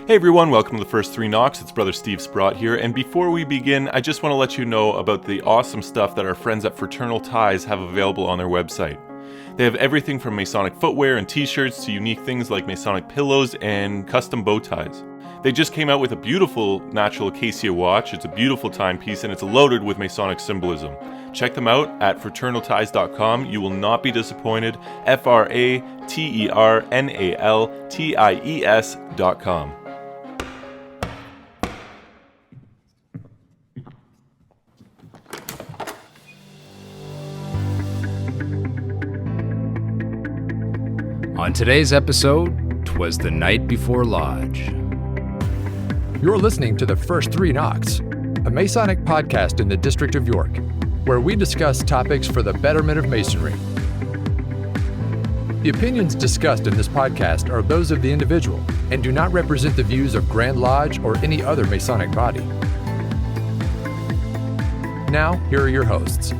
Hey everyone, welcome to the First Three Knocks. It's Brother Steve Sprott here, and before we begin, I just want to let you know about the awesome stuff that our friends at Fraternal Ties have available on their website. They have everything from Masonic footwear and t-shirts to unique things like Masonic pillows and custom bow ties. They just came out with a beautiful natural acacia watch. It's a beautiful timepiece and it's loaded with Masonic symbolism. Check them out at fraternalties.com. You will not be disappointed. fraternalties.com. On today's episode, 'Twas the Night Before Lodge. You're listening to the First Three Knocks, a Masonic podcast in the District of York, where we discuss topics for the betterment of Masonry. The opinions discussed in this podcast are those of the individual and do not represent the views of Grand Lodge or any other Masonic body. Now, here are your hosts.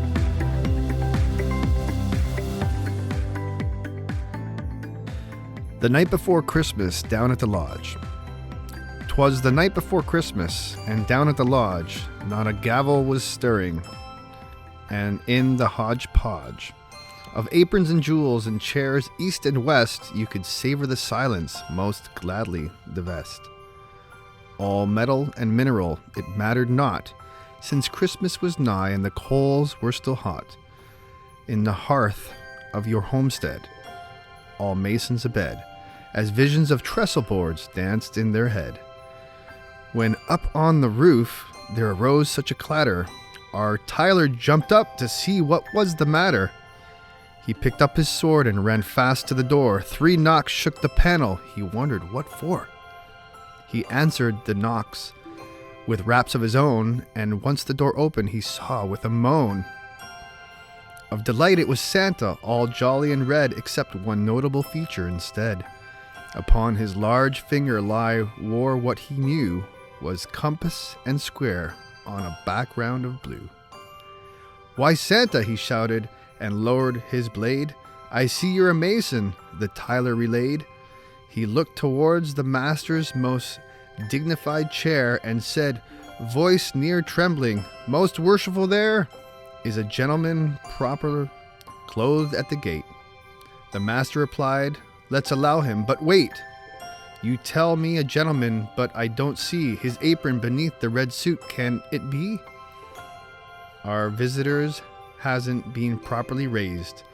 The night before Christmas, down at the lodge. 'Twas the night before Christmas, and down at the lodge, not a gavel was stirring, and in the hodgepodge of aprons and jewels and chairs east and west, you could savor the silence, most gladly divest. All metal and mineral, it mattered not, since Christmas was nigh and the coals were still hot. In the hearth of your homestead, all masons abed, as visions of trestle boards danced in their head. When up on the roof there arose such a clatter, our Tyler jumped up to see what was the matter. He picked up his sword and ran fast to the door. 3 knocks shook the panel, he wondered what for. He answered the knocks with raps of his own, and once the door opened he saw with a moan of delight it was Santa, all jolly and red, except one notable feature instead. Upon his large finger wore what he knew was compass and square on a background of blue. "Why, Santa," he shouted, and lowered his blade. "I see you're a Mason," the Tyler relayed. He looked towards the master's most dignified chair and said, voice near trembling, "Most worshipful, there is a gentleman proper clothed at the gate." The master replied, "Let's allow him, but wait. You tell me a gentleman, but I don't see his apron beneath the red suit. Can it be? Our visitors hasn't been properly raised.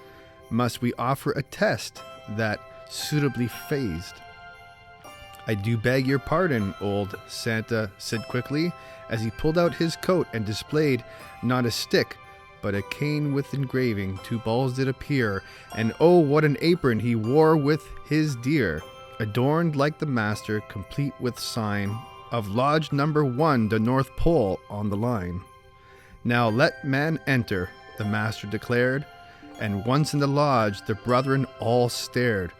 Must we offer a test that suitably phased?" "I do beg your pardon," old Santa said quickly, as he pulled out his coat and displayed not a stick, but a cane with engraving. 2 balls did appear, and oh, what an apron he wore with his deer, adorned like the master, complete with sign of Lodge number 1, the North Pole on the line. "Now let man enter," the master declared, and once in the lodge the brethren all stared,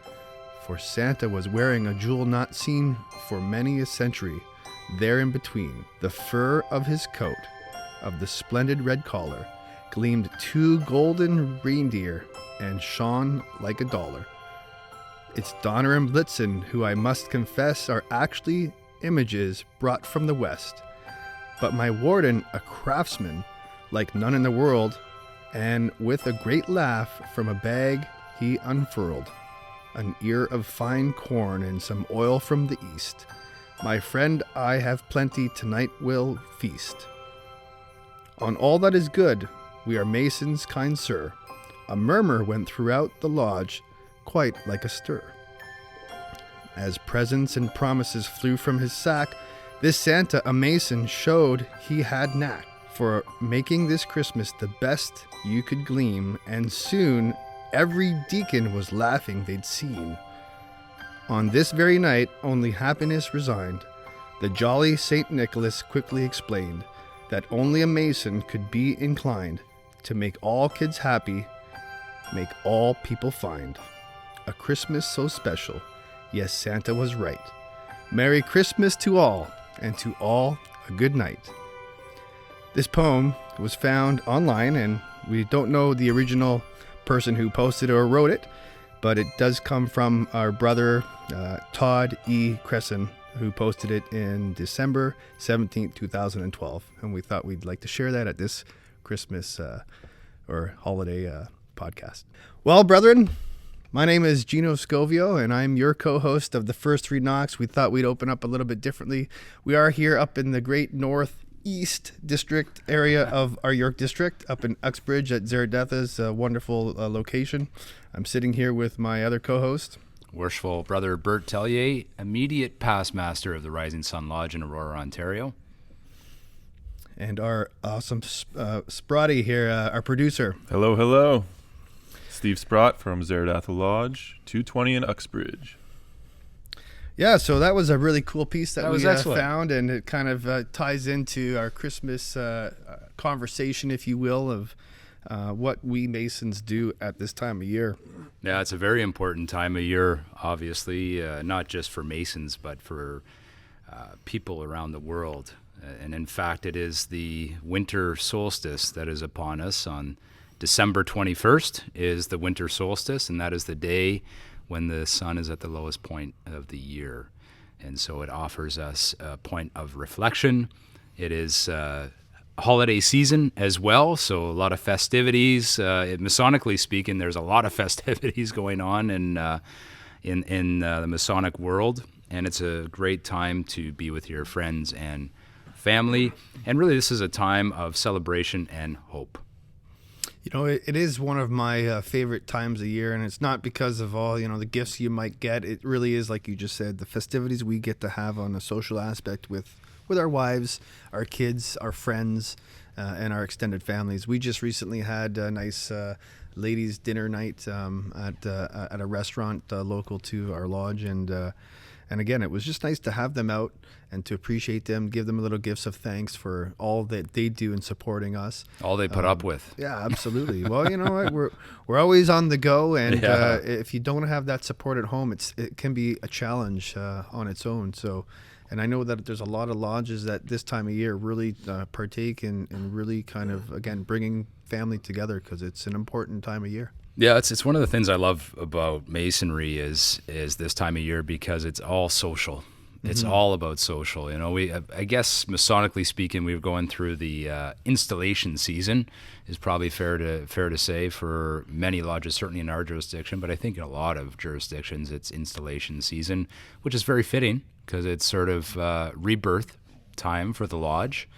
for Santa was wearing a jewel not seen for many a century. There in between the fur of his coat, of the splendid red collar, gleamed 2 golden reindeer and shone like a dollar. It's Donner and Blitzen, who I must confess are actually images brought from the West. But my warden, a craftsman like none in the world, and with a great laugh from a bag he unfurled an ear of fine corn and some oil from the East. "My friend, I have plenty, tonight will feast on all that is good. We are Masons, kind sir." A murmur went throughout the lodge, quite like a stir. As presents and promises flew from his sack, this Santa, a Mason, showed he had knack for making this Christmas the best you could glean, and soon every deacon was laughing they'd seen. On this very night only happiness resigned. The jolly St. Nicholas quickly explained that only a Mason could be inclined to make all kids happy, make all people find a Christmas so special. Yes, Santa was right. Merry Christmas to all, and to all a good night. This poem was found online, and we don't know the original person who posted or wrote it, but it does come from our brother Todd E. Cresson, who posted it in December 17th, 2012. And we thought we'd like to share that at this Christmas or holiday podcast. Well, brethren, my name is Gino Scovio, and I'm your co-host of the First Three Knocks. We thought we'd open up a little bit differently. We are here up in the great northeast district area of our York district, up in Uxbridge at Zeradetha's wonderful location. I'm sitting here with my other co-host, Worshipful Brother Bert Tellier, immediate past master of the Rising Sun Lodge in Aurora, Ontario. and our awesome Sprotty here, our producer. Hello, hello. Steve Sprott from Zeradetha Lodge, 220 in Uxbridge. Yeah, so that was a really cool piece that was we excellent. found, and it kind of ties into our Christmas conversation, if you will, of what we Masons do at this time of year. Yeah, it's a very important time of year, obviously, not just for Masons, but for people around the world. And in fact, it is the winter solstice that is upon us. On December 21st is the winter solstice, and that is the day when the sun is at the lowest point of the year. And so it offers us a point of reflection. It is holiday season as well, so a lot of festivities. Masonically speaking, there's a lot of festivities going on in the Masonic world, and it's a great time to be with your friends and family. And really, this is a time of celebration and hope. You know, it is one of my favorite times of year, and it's not because of all, the gifts you might get. It really is, like you just said, the festivities we get to have on a social aspect with our wives, our kids, our friends, and our extended families. We just recently had a nice ladies' dinner night at a restaurant local to our lodge, and again, it was just nice to have them out and to appreciate them, give them a little gifts of thanks for all that they do in supporting us. All they put up with. Yeah, absolutely. Well, you know what? We're always on the go, and Yeah. if you don't have that support at home, it can be a challenge on its own. So, and I know that there's a lot of lodges that this time of year really partake in really kind of, again, bringing family together, because it's an important time of year. Yeah, it's one of the things I love about Masonry is this time of year, because it's all social. It's all about social. I guess Masonically speaking, we're going through the installation season, is probably fair to say for many lodges, certainly in our jurisdiction, but I think in a lot of jurisdictions it's installation season, which is very fitting because it's sort of rebirth time for the lodge.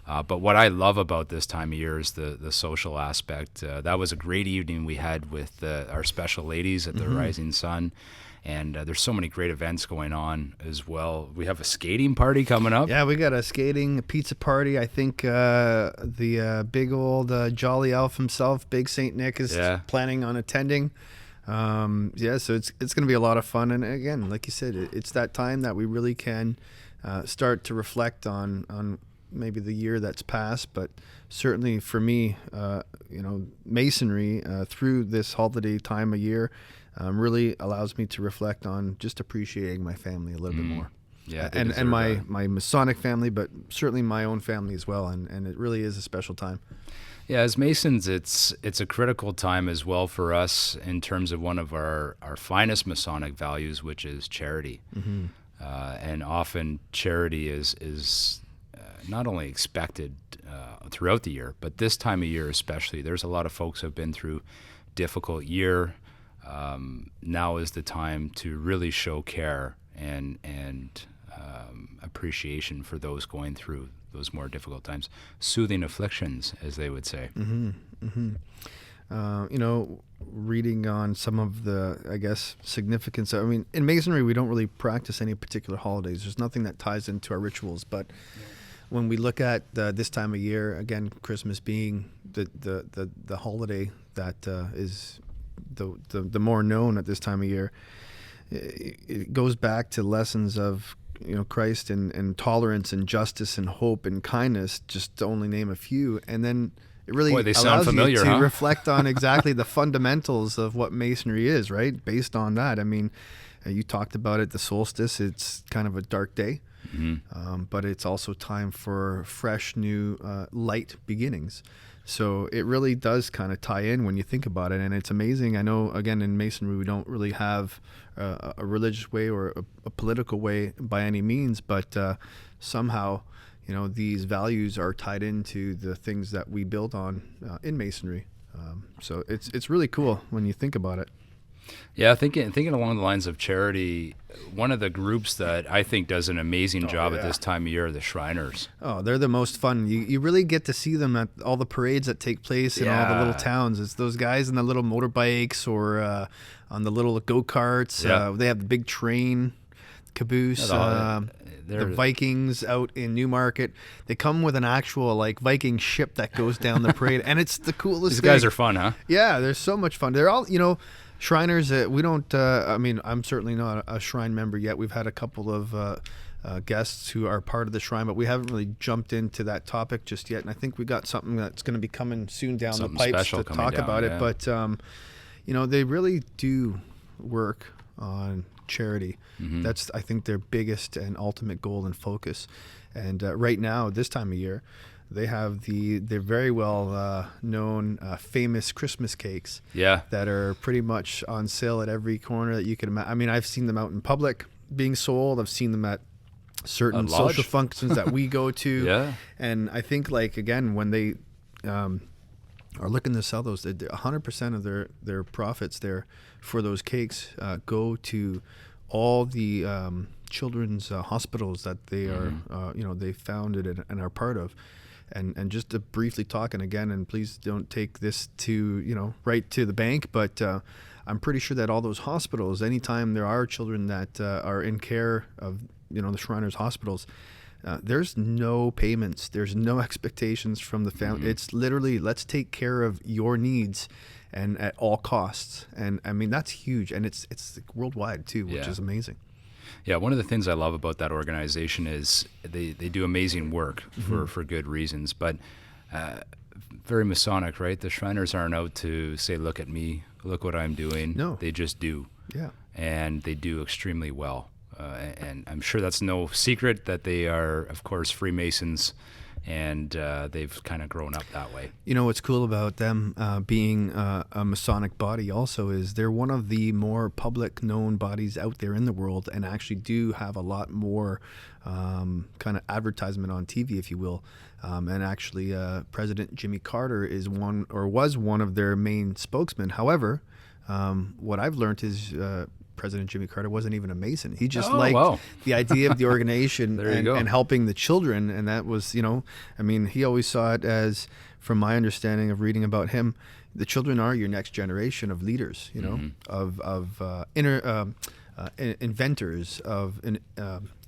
But what I love about this time of year is the social aspect. That was a great evening we had with our special ladies at the Rising Sun. And there's so many great events going on as well. We have a skating party coming up. Yeah, we got a pizza party. I think the big old Jolly Elf himself, Big Saint Nick, is planning on attending. So it's going to be a lot of fun. And again, like you said, it's that time that we really can start to reflect on maybe the year that's passed, but certainly for me, Masonry through this holiday time of year really allows me to reflect on just appreciating my family a little bit more. Yeah, and my Masonic family, but certainly my own family as well, and it really is a special time. Yeah, as Masons, it's a critical time as well for us in terms of one of our finest Masonic values, which is charity. And often charity is not only expected throughout the year, but this time of year especially. There's a lot of folks who have been through difficult year. Now is the time to really show care and appreciation for those going through those more difficult times. Soothing afflictions, as they would say. Reading on some of the, I guess, significance. I mean, in Masonry, we don't really practice any particular holidays. There's nothing that ties into our rituals, but when we look at this time of year, again, Christmas being the holiday that is the more known at this time of year, it goes back to lessons of Christ and tolerance and justice and hope and kindness, just to only name a few. And then it really Boy, they sound allows familiar, you to huh? reflect on exactly the fundamentals of what Masonry is, right? Based on that. I mean, you talked about it, the solstice, it's kind of a dark day. But it's also time for fresh, new, light beginnings. So it really does kind of tie in when you think about it, and it's amazing. I know, again, in Masonry, we don't really have a religious way or a political way by any means, but somehow, these values are tied into the things that we build on in Masonry. So it's really cool when you think about it. Yeah, thinking along the lines of charity, one of the groups that I think does an amazing job at this time of year are the Shriners. Oh, they're the most fun. You really get to see them at all the parades that take place in all the little towns. It's those guys in the little motorbikes or on the little go-karts. Yeah. They have the big train caboose. The Vikings out in Newmarket, they come with an actual Viking ship that goes down the parade, and it's the coolest These thing. guys are fun, huh? Yeah, they're so much fun. They're all, Shriners. We don't. I'm certainly not a Shrine member yet. We've had a couple of guests who are part of the Shrine, but we haven't really jumped into that topic just yet. And I think we got something that's going to be coming soon down the pipes to talk about it. But they really do work on charity. Mm-hmm. That's, I think, their biggest and ultimate goal and focus. And right now, this time of year, they have their very well known famous Christmas cakes. Yeah. That are pretty much on sale at every corner that you can imagine. I mean, I've seen them out in public being sold. I've seen them at certain social functions that we go to. Yeah. And I think, again, when they are looking to sell those, 100% of their profits there for those cakes go to all the children's hospitals that they are, they founded and are part of. And just to briefly talk, and again, and please don't take this to, right to the bank, but I'm pretty sure that all those hospitals, anytime there are children that are in care of, the Shriners hospitals, there's no payments. There's no expectations from the family. Mm-hmm. It's literally, let's take care of your needs and at all costs. And I mean, that's huge. And it's worldwide too, which is amazing. Yeah, one of the things I love about that organization is they do amazing work for good reasons, but very Masonic, right? The Shriners aren't out to say, look at me, look what I'm doing. No. They just do. Yeah. And they do extremely well. And I'm sure that's no secret that they are, of course, Freemasons, and they've kind of grown up that way. What's cool about them being a Masonic body also is they're one of the more public known bodies out there in the world, and actually do have a lot more kind of advertisement on TV, if you will. And actually, President Jimmy Carter was one of their main spokesmen. However, what I've learned is President Jimmy Carter wasn't even a Mason. He just liked the idea of the organization and helping the children. And that was, he always saw it as, from my understanding of reading about him, the children are your next generation of leaders, of inventors, of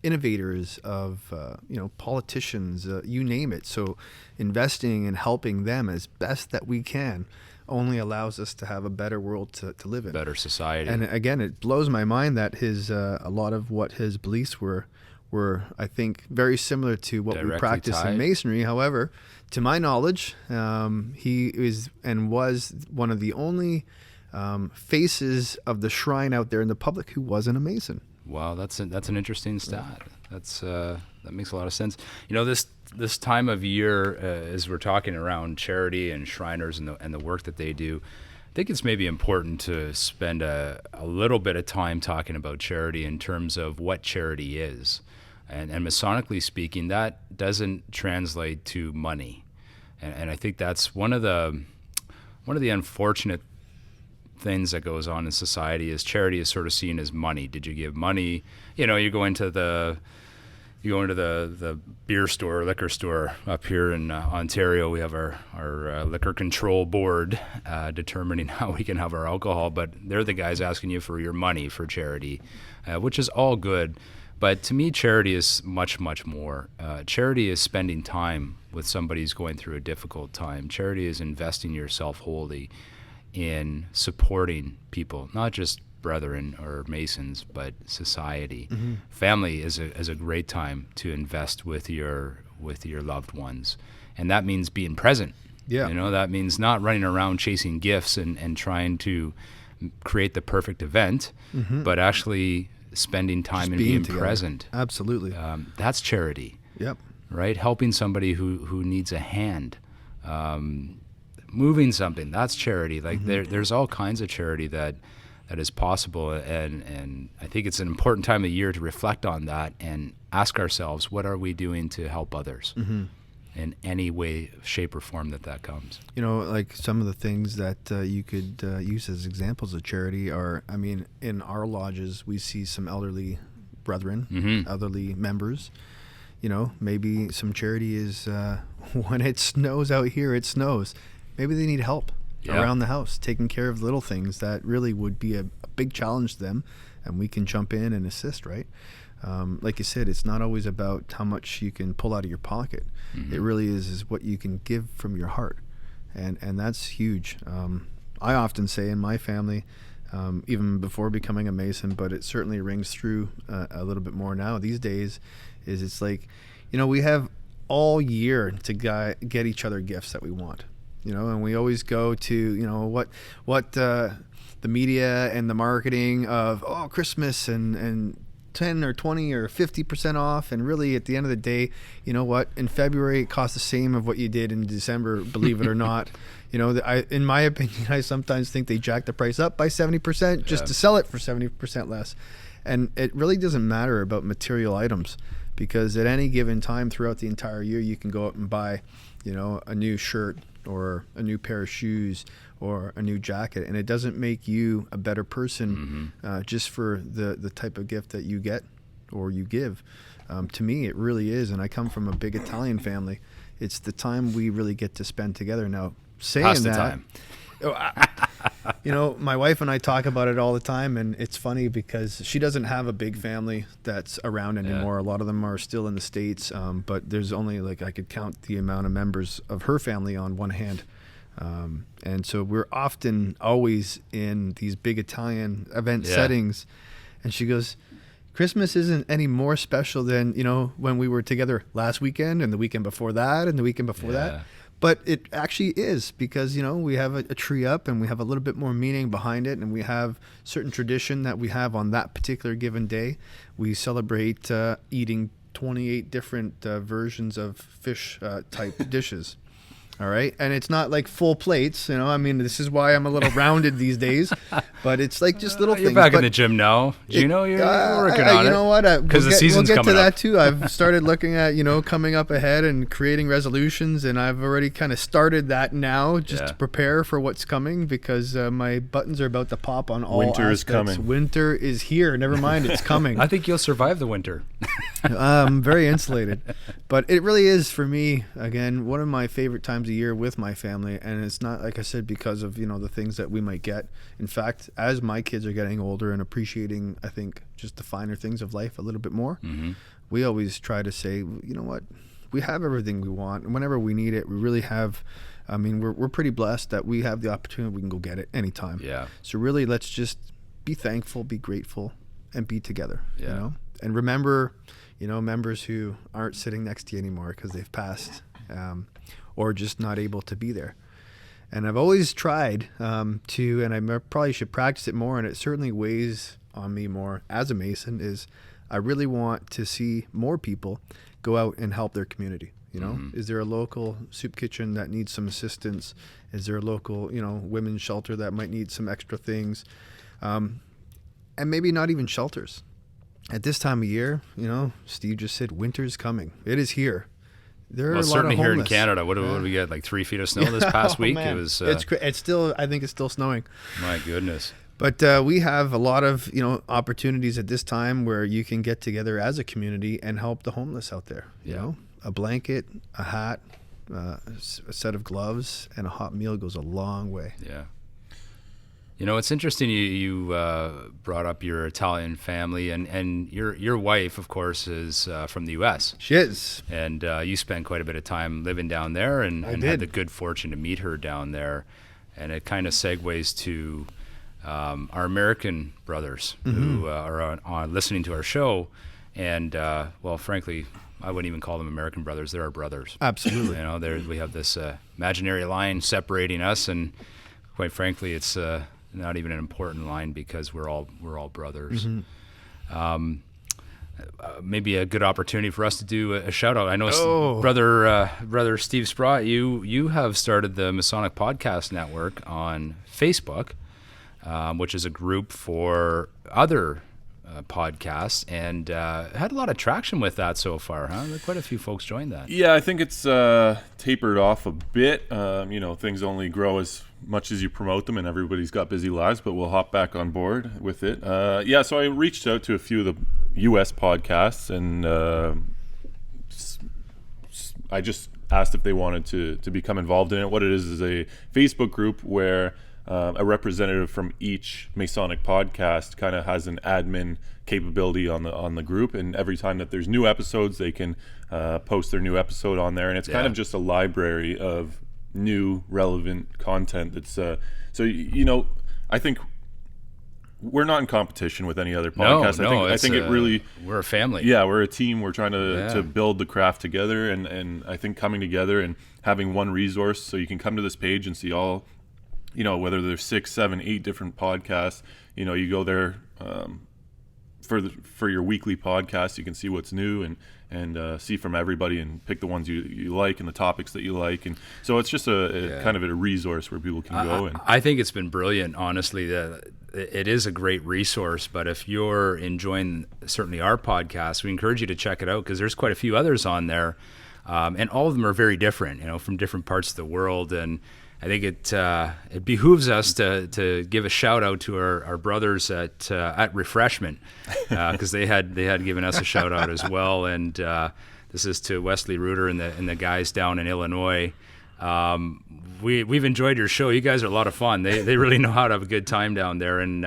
innovators, of politicians, you name it. So investing and helping them as best that we can only allows us to have a better world to live in. Better society. And again, it blows my mind that a lot of what his beliefs were, I think, very similar to what we practice in Masonry. However, to my knowledge, he is and was one of the only faces of the Shrine out there in the public who wasn't a Mason. Wow, that's an interesting stat. That makes a lot of sense. This time of year, as we're talking around charity and Shriners and the work that they do, I think it's maybe important to spend a little bit of time talking about charity in terms of what charity is. And Masonically speaking, that doesn't translate to money. And I think that's one of the unfortunate things that goes on in society is charity is sort of seen as money. Did you give money? You go into the beer store, liquor store up here in Ontario. We have our liquor control board determining how we can have our alcohol, but they're the guys asking you for your money for charity, which is all good. But to me, charity is much, much more. Charity is spending time with somebody who's going through a difficult time. Charity is investing yourself wholly in supporting people, not just brethren or Masons, but society. Mm-hmm. Family is a great time to invest with your loved ones, and that means being present. Yeah, that means not running around chasing gifts and trying to create the perfect event, but actually spending time and being present. Absolutely, that's charity. Yep. Right, helping somebody who needs a hand. Moving something, that's charity. Like there's all kinds of charity that that is possible. And I think it's an important time of year to reflect on that and ask ourselves, what are we doing to help others in any way, shape, or form that comes? You know, like some of the things that you could use as examples of charity are, I mean, in our lodges, we see some elderly brethren, elderly members. You know, maybe some charity is when it snows out here, it snows. Maybe they need help around the house, taking care of little things that really would be a big challenge to them, and we can jump in and assist, right? Like you said, it's not always about how much you can pull out of your pocket. It really is what you can give from your heart, and that's huge. I often say in my family, even before becoming a Mason, but it certainly rings through a little bit more now these days, is it's like, you know, we have all year to get each other gifts that we want, you know, and we always go to, you know, what the media and the marketing of, Christmas and 10 or 20 or 50% off, and really at the end of the day, you know what, in February it costs the same of what you did in December, believe it or not. You know, in my opinion, I sometimes think they jack the price up by 70% just to sell it for 70% less. And it really doesn't matter about material items, because at any given time throughout the entire year, you can go out and buy, you know, a new shirt or a new pair of shoes or a new jacket, and it doesn't make you a better person just for the type of gift that you get or you give. To me, it really is, and I come from a big Italian family. It's the time we really get to spend together. Now, saying Pass the that, time. you know, my wife and I talk about it all the time, and it's funny because she doesn't have a big family that's around anymore. A lot of them are still in the States, but there's only, like, I could count the amount of members of her family on one hand. And so we're often always in these big Italian event settings, and she goes, Christmas isn't any more special than, you know, when we were together last weekend and the weekend before that and the weekend before that. But it actually is, because, you know, we have a tree up and we have a little bit more meaning behind it, and we have certain tradition that we have on that particular given day. We celebrate eating 28 different versions of fish type dishes. All right. And it's not like full plates, you know. I mean, this is why I'm a little rounded these days, but it's like just little things. You're back in the gym now. You're working on it. You know what? Because the season's coming up. We'll get to that up. too. I've started looking at, you know, coming up ahead and creating resolutions, and I've already kind of started that now just to prepare for what's coming, because my buttons are about to pop on all Winter aspects. is coming. Winter is here. Never mind, it's coming. I think you'll survive the winter. I'm very insulated, but it really is, for me, again, one of my favorite times of year with my family. And it's not, like I said, because of, you know, the things that we might get. In fact, as my kids are getting older and appreciating, I think, just the finer things of life a little bit more, we always try to say, you know what, we have everything we want, and whenever we need it, we really have. I mean, we're pretty blessed that we have the opportunity. We can go get it anytime. So really, let's just be thankful, be grateful, and be together. You know, and remember, you know, members who aren't sitting next to you anymore because they've passed, or just not able to be there. And I've always tried to, and I probably should practice it more, and it certainly weighs on me more as a Mason, is I really want to see more people go out and help their community. You know, is there a local soup kitchen that needs some assistance? Is there a local, you know, women's shelter that might need some extra things? And maybe not even shelters. At this time of year, you know, Steve just said winter's coming. It is here. There are a lot certainly of here in homeless. Canada. What do we get? Like 3 feet of snow this past week? Man. It was. It's still. I think it's still snowing. My goodness. But we have a lot of, you know, opportunities at this time where you can get together as a community and help the homeless out there. You know, a blanket, a hat, a set of gloves, and a hot meal goes a long way. Yeah. You know, it's interesting you brought up your Italian family, and your wife, of course, is from the U.S. She is. And you spent quite a bit of time living down there, and had the good fortune to meet her down there. And it kind of segues to our American brothers who are on listening to our show. And, well, frankly, I wouldn't even call them American brothers. They're our brothers. Absolutely. You know, we have this imaginary line separating us, and quite frankly, it's not even an important line, because we're all brothers. Maybe a good opportunity for us to do a shout out. I know brother Steve Sprott, you have started the Masonic Podcast Network on Facebook. which is a group for other podcasts, and had a lot of traction with that so far, huh? Quite a few folks joined that. Yeah, I think it's tapered off a bit. Things only grow as much as you promote them, and everybody's got busy lives, but we'll hop back on board with it. So I reached out to a few of the U.S. podcasts, and I just asked if they wanted to become involved in it. What it is a Facebook group where a representative from each Masonic podcast kind of has an admin capability on the group, and every time that there's new episodes, they can post their new episode on there, and it's kind of just a library of new relevant content. That's I think we're not in competition with any other podcast. I think it really, we're a family. Yeah, we're a team. We're trying to build the craft together, and I think coming together and having one resource, so you can come to this page and see all, whether there's 6, 7, 8 different podcasts, you go there for your weekly podcast, you can see what's new and see from everybody and pick the ones you like and the topics that you like. And so it's just a kind of a resource where people can go. And I think it's been brilliant, honestly. It is a great resource, but if you're enjoying certainly our podcast, we encourage you to check it out, because there's quite a few others on there, and all of them are very different, from different parts of the world. And I think it behooves us to give a shout out to our brothers at Refreshment, because they had given us a shout out as well. And this is to Wesley Reuter and the guys down in Illinois. We've enjoyed your show. You guys are a lot of fun. They really know how to have a good time down there, and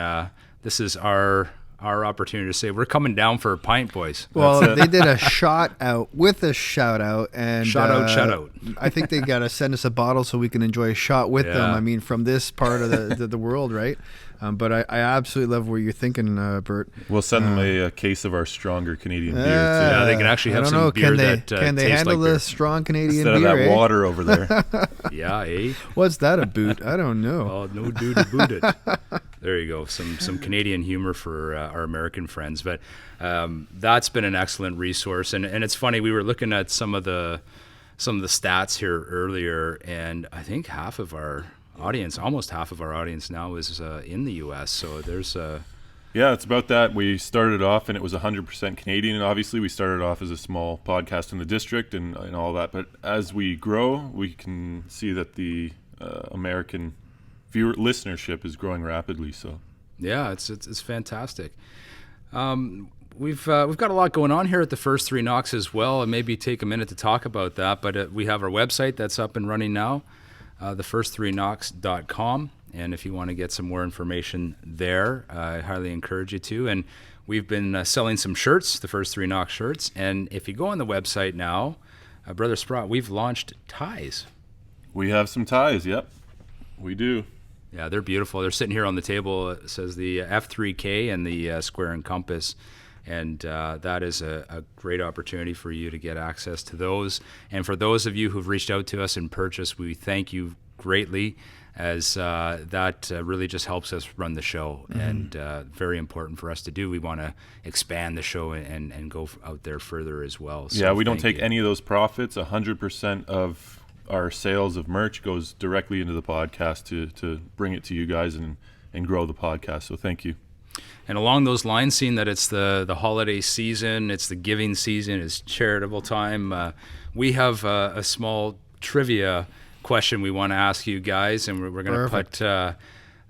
this is our opportunity to say we're coming down for a pint, boys. Well, they did a shot out with a shout out, and shout out. I think they got to send us a bottle so we can enjoy a shot with them. I mean, from this part of the world, right? But I absolutely love what you're thinking, Bert. We'll send them a case of our stronger Canadian beer too. Yeah, they can actually have some beer that can they tastes handle like the strong Canadian instead beer? Instead of that water over there. Yeah, eh? What's that a boot? I don't know. Oh, no dude to boot it. There you go. Some Canadian humor for our American friends. But that's been an excellent resource. And it's funny, we were looking at some of the stats here earlier, and I think almost half of our audience now is in the U.S. So there's Yeah, it's about that. We started off and it was 100% Canadian, and obviously we started off as a small podcast in the district and all that. But as we grow, we can see that the American listenership is growing rapidly. So yeah, it's fantastic. We've got a lot going on here at the First Three Knocks as well, and maybe take a minute to talk about that. But we have our website that's up and running now, thefirst3knocks.com. And if you want to get some more information there, I highly encourage you to. And we've been selling some shirts, the First Three Knocks shirts. And if you go on the website now, Brother Sprott, we've launched ties. We have some ties, yep. We do. Yeah, they're beautiful. They're sitting here on the table. It says the F3K and the square and compass. And that is a great opportunity for you to get access to those. And for those of you who've reached out to us and purchased, we thank you greatly, as that really just helps us run the show. Mm-hmm. And very important for us to do. We want to expand the show and go out there further as well. So yeah, we don't take any of those profits. 100% of our sales of merch goes directly into the podcast to bring it to you guys and grow the podcast. So thank you. And along those lines, seeing that it's the holiday season, it's the giving season, it's charitable time, we have a small trivia question we want to ask you guys, and we're going to put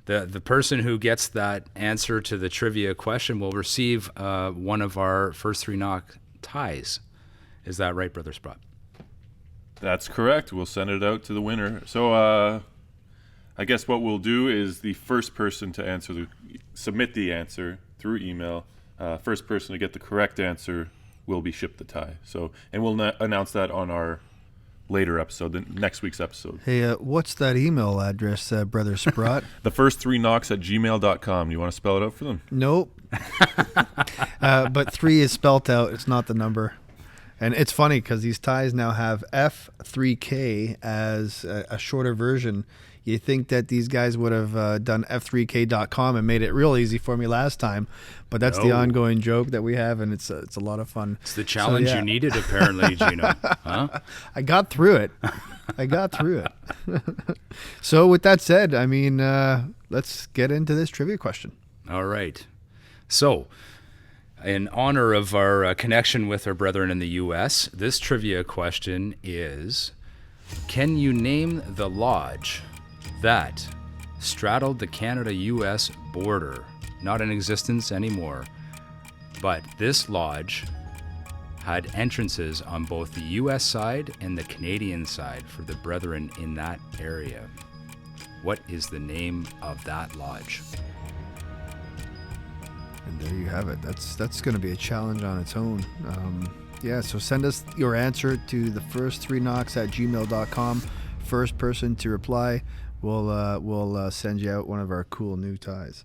the person who gets that answer to the trivia question will receive one of our First Three Knock ties. Is that right, Brother Sprott? That's correct. We'll send it out to the winner. So I guess what we'll do is the first person to submit the answer through email, first person to get the correct answer will be shipped the tie. So, and we'll announce that on our later episode, the next week's episode. Hey, what's that email address, Brother Sprott? The first 3 knocks at gmail.com. You want to spell it out for them? Nope. But 3 is spelt out. It's not the number. And it's funny because these ties now have F3K as a shorter version. You think that these guys would have done F3K.com and made it real easy for me last time, but that's the ongoing joke that we have, and it's a lot of fun. It's the challenge you needed, apparently, Gino. Huh? I got through it. I got through it. So with that said, I mean, let's get into this trivia question. All right. So, in honor of our connection with our brethren in the U.S., this trivia question is, can you name the lodge that straddled the Canada-U.S. border? Not in existence anymore, but this lodge had entrances on both the U.S. side and the Canadian side for the brethren in that area. What is the name of that lodge? And there you have it. That's going to be a challenge on its own. Yeah, so send us your answer to the first3knocks@gmail.com. First person to reply, we'll send you out one of our cool new ties.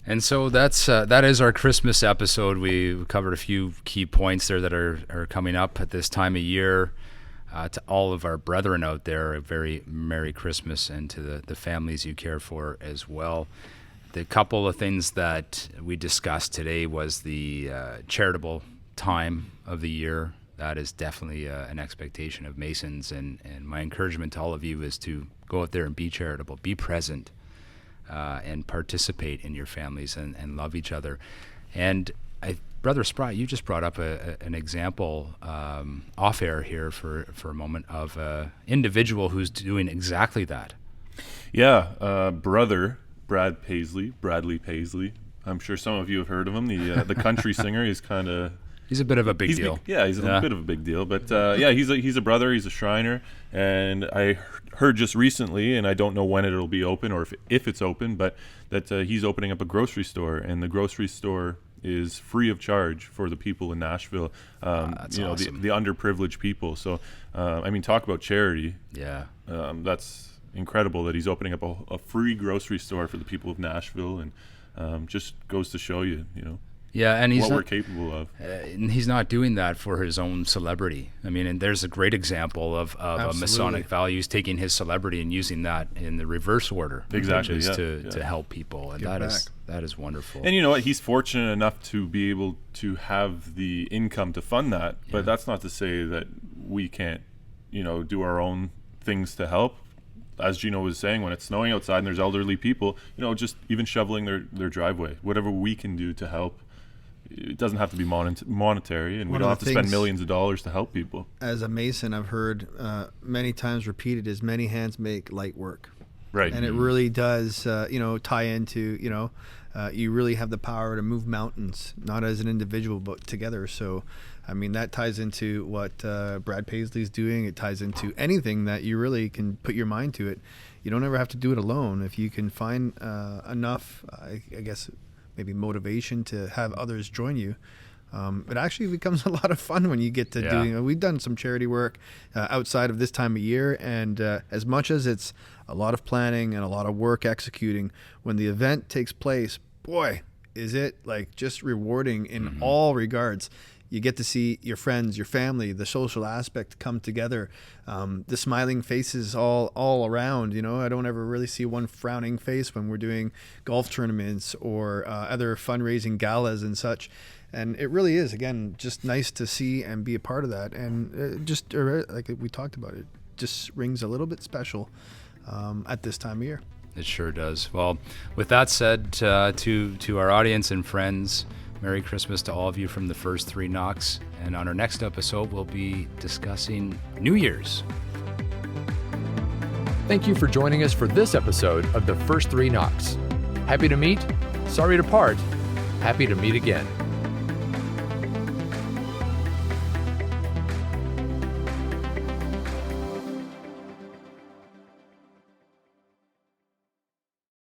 And so that is our Christmas episode. We covered a few key points there that are coming up at this time of year. To all of our brethren out there, a very Merry Christmas, and to the families you care for as well. The couple of things that we discussed today was the charitable time of the year. That is definitely an expectation of Masons, and my encouragement to all of you is to go out there and be charitable, be present, and participate in your families and love each other. And Brother Sprott, you just brought up an example off air here for a moment of an individual who's doing exactly that. Yeah, brother Bradley Paisley. I'm sure some of you have heard of him. The country singer. He's a bit of a big deal. He's a bit of a big deal. But he's a brother. He's a Shriner, and I heard just recently, and I don't know when it'll be open or if it's open, but that he's opening up a grocery store, and the grocery store is free of charge for the people in Nashville. That's awesome. The underprivileged people. So, talk about charity. Yeah. That's incredible that he's opening up a free grocery store for the people of Nashville, and just goes to show you, Yeah, and what we're capable of. And he's not doing that for his own celebrity. And there's a great example of a Masonic values, taking his celebrity and using that in the reverse order. Exactly, which is to help people. And that is wonderful. And you know what? He's fortunate enough to be able to have the income to fund that. Yeah. But that's not to say that we can't, do our own things to help. As Gino was saying, when it's snowing outside and there's elderly people, just even shoveling their driveway, whatever we can do to help. It doesn't have to be monetary, and we don't have to spend millions of dollars to help people. As a Mason, I've heard many times repeated is many hands make light work. Right. And it really does, tie into, you really have the power to move mountains, not as an individual, but together. So, that ties into what Brad Paisley's doing. It ties into anything that you really can put your mind to it. You don't ever have to do it alone. If you can find enough, I guess, maybe motivation to have others join you, it actually becomes a lot of fun when you get to doing. We've done some charity work outside of this time of year, and as much as it's a lot of planning and a lot of work executing, when the event takes place, boy, is it just rewarding in all regards. You get to see your friends, your family, the social aspect come together, the smiling faces all around. I don't ever really see one frowning face when we're doing golf tournaments or other fundraising galas and such. And it really is, again, just nice to see and be a part of that. And just like we talked about, it just rings a little bit special at this time of year. It sure does. Well, with that said, to our audience and friends, Merry Christmas to all of you from the First Three Knocks. And on our next episode, we'll be discussing New Year's. Thank you for joining us for this episode of the First Three Knocks. Happy to meet, sorry to part, happy to meet again.